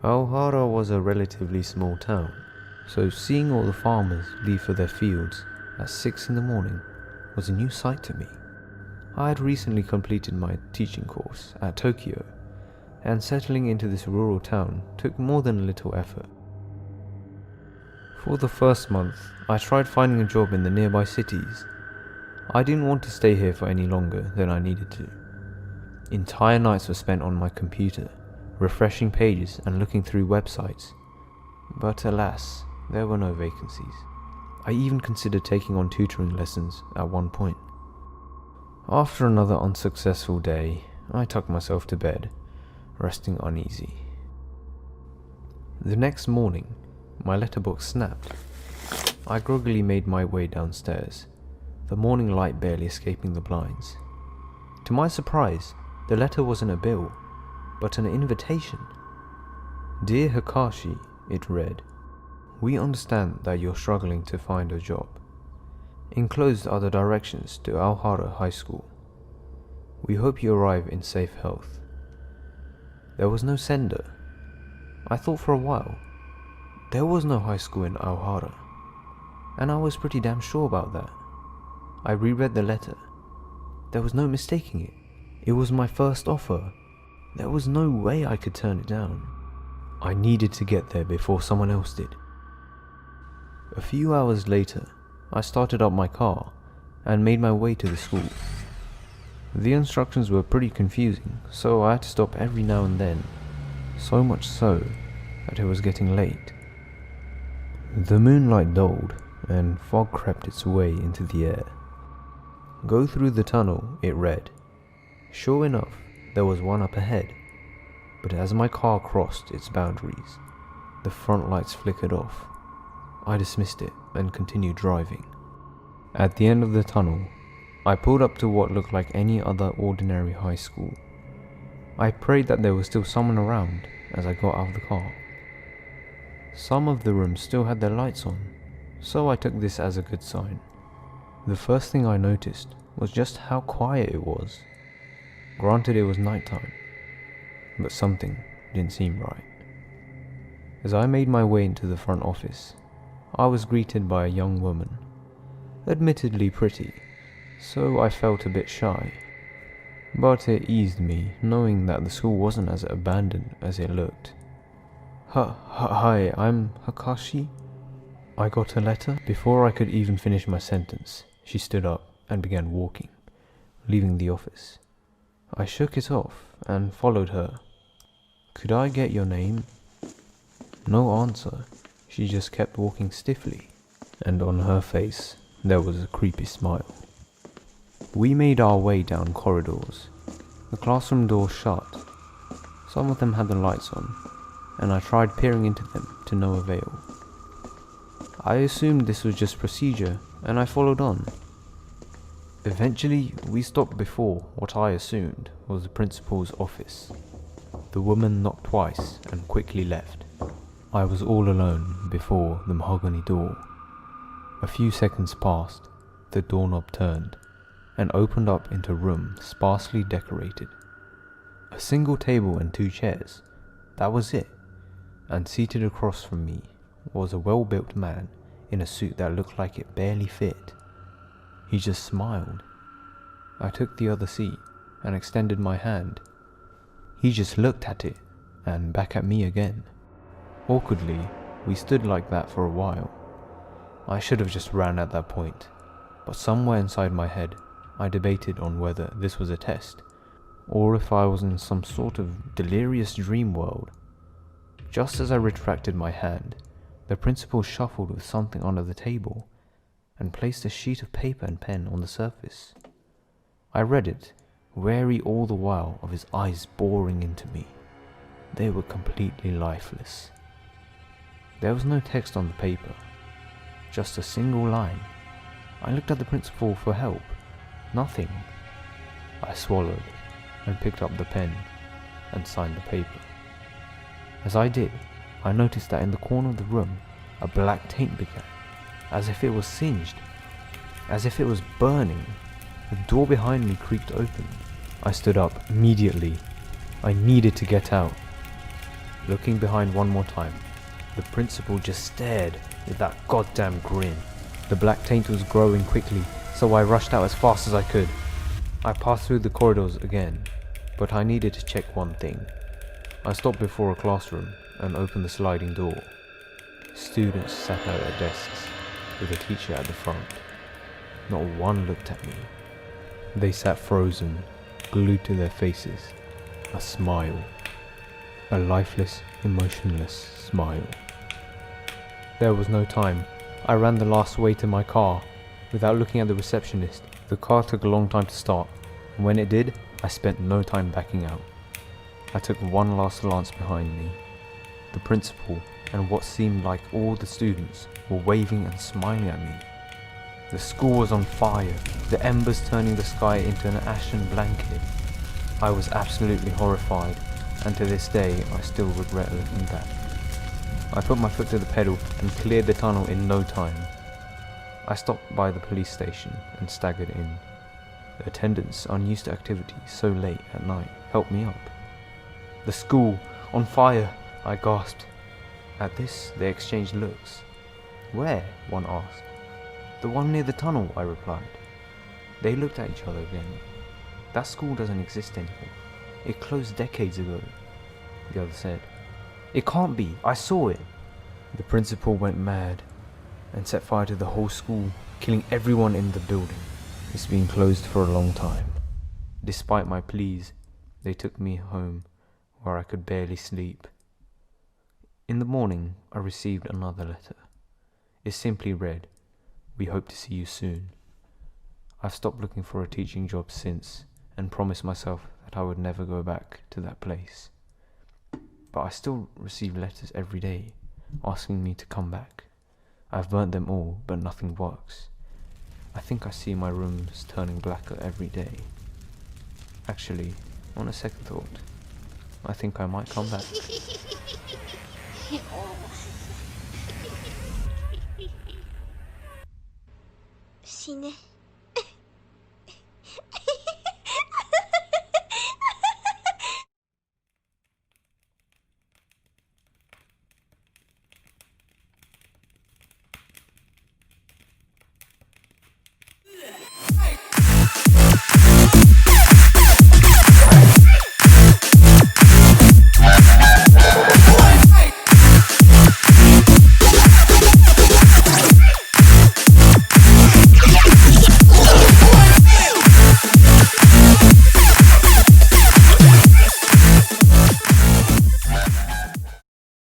Horror was a relatively small town, so seeing all the farmers leave for their fields at 6 in the morning was a new sight to me. I had recently completed my teaching course at Tokyo, and settling into this rural town took more than a little effort. For the first month, I tried finding a job in the nearby cities. I didn't want to stay here for any longer than I needed to. Entire nights were spent on my computer, refreshing pages and looking through websites. But alas, there were no vacancies. I even considered taking on tutoring lessons at one point. After another unsuccessful day, I tucked myself to bed, resting uneasy. The next morning, my letterbox snapped. I groggily made my way downstairs, the morning light barely escaping the blinds. To my surprise, the letter wasn't a bill, but an invitation. "Dear Hakashi," it read, "we understand that you're struggling to find a job. Enclosed are the directions to Alhara High School. We hope you arrive in safe health." There was no sender. I thought for a while. There was no high school in Alhara, and I was pretty damn sure about that. I reread the letter. There was no mistaking it. It was my first offer. There was no way I could turn it down. I needed to get there before someone else did. A few hours later, I started up my car and made my way to the school. The instructions were pretty confusing, so I had to stop every now and then, so much so that it was getting late. The moonlight dulled, and fog crept its way into the air. "Go through the tunnel," it read. Sure enough, there was one up ahead, but as my car crossed its boundaries, the front lights flickered off. I dismissed it and continued driving. At the end of the tunnel, I pulled up to what looked like any other ordinary high school. I prayed that there was still someone around as I got out of the car. Some of the rooms still had their lights on, so I took this as a good sign. The first thing I noticed was just how quiet it was. Granted, it was nighttime, but something didn't seem right. As I made my way into the front office, I was greeted by a young woman, admittedly pretty, so I felt a bit shy. But it eased me knowing that the school wasn't as abandoned as it looked. Hi, I'm Hakashi. I got a letter. Before I could even finish my sentence, she stood up and began walking, leaving the office. I shook it off and followed her. "Could I get your name?" No answer. She just kept walking stiffly, and on her face there was a creepy smile. We made our way down corridors. The classroom doors shut. Some of them had the lights on, and I tried peering into them to no avail. I assumed this was just procedure, and I followed on. Eventually, we stopped before what I assumed was the principal's office. The woman knocked twice and quickly left. I was all alone before the mahogany door. A few seconds passed, the doorknob turned, and opened up into a room sparsely decorated. A single table and 2 chairs, that was it, and seated across from me was a well-built man in a suit that looked like it barely fit. He just smiled. I took the other seat and extended my hand. He just looked at it, and back at me again. Awkwardly, we stood like that for a while. I should have just ran at that point, but somewhere inside my head, I debated on whether this was a test, or if I was in some sort of delirious dream world. Just as I retracted my hand, the principal shuffled with something under the table, and placed a sheet of paper and pen on the surface. I read it, wary all the while of his eyes boring into me. They were completely lifeless. There was no text on the paper, just a single line. I looked at the principal for help. Nothing. I swallowed and picked up the pen and signed the paper. As I did, I noticed that in the corner of the room, a black taint began, as if it was singed, as if it was burning. The door behind me creaked open. I stood up immediately. I needed to get out. Looking behind one more time, the principal just stared with that goddamn grin. The black taint was growing quickly, so I rushed out as fast as I could. I passed through the corridors again, but I needed to check one thing. I stopped before a classroom and opened the sliding door. Students sat at their desks, with a teacher at the front. Not one looked at me. They sat frozen, glued to their faces, a smile. A lifeless, emotionless smile. There was no time. I ran the last way to my car, without looking at the receptionist. The car took a long time to start, and when it did, I spent no time backing out. I took one last glance behind me. The principal and what seemed like all the students were waving and smiling at me. The school was on fire, the embers turning the sky into an ashen blanket. I was absolutely horrified, and to this day I still regret looking back. I put my foot to the pedal and cleared the tunnel in no time. I stopped by the police station and staggered in. The attendants, unused to activities so late at night, helped me up. The school, on fire, I gasped. At this, they exchanged looks. Where? One asked. The one near the tunnel, I replied. They looked at each other again. That school doesn't exist anymore. It closed decades ago, the other said. It can't be, I saw it. The principal went mad and set fire to the whole school, killing everyone in the building. It's been closed for a long time. Despite my pleas, they took me home where I could barely sleep. In the morning, I received another letter. It simply read, "We hope to see you soon." I've stopped looking for a teaching job since and promised myself that I would never go back to that place. But I still receive letters every day asking me to come back. I've burnt them all, but nothing works. I think I see my rooms turning blacker every day. Actually, on a second thought, I think I might come back. Cine.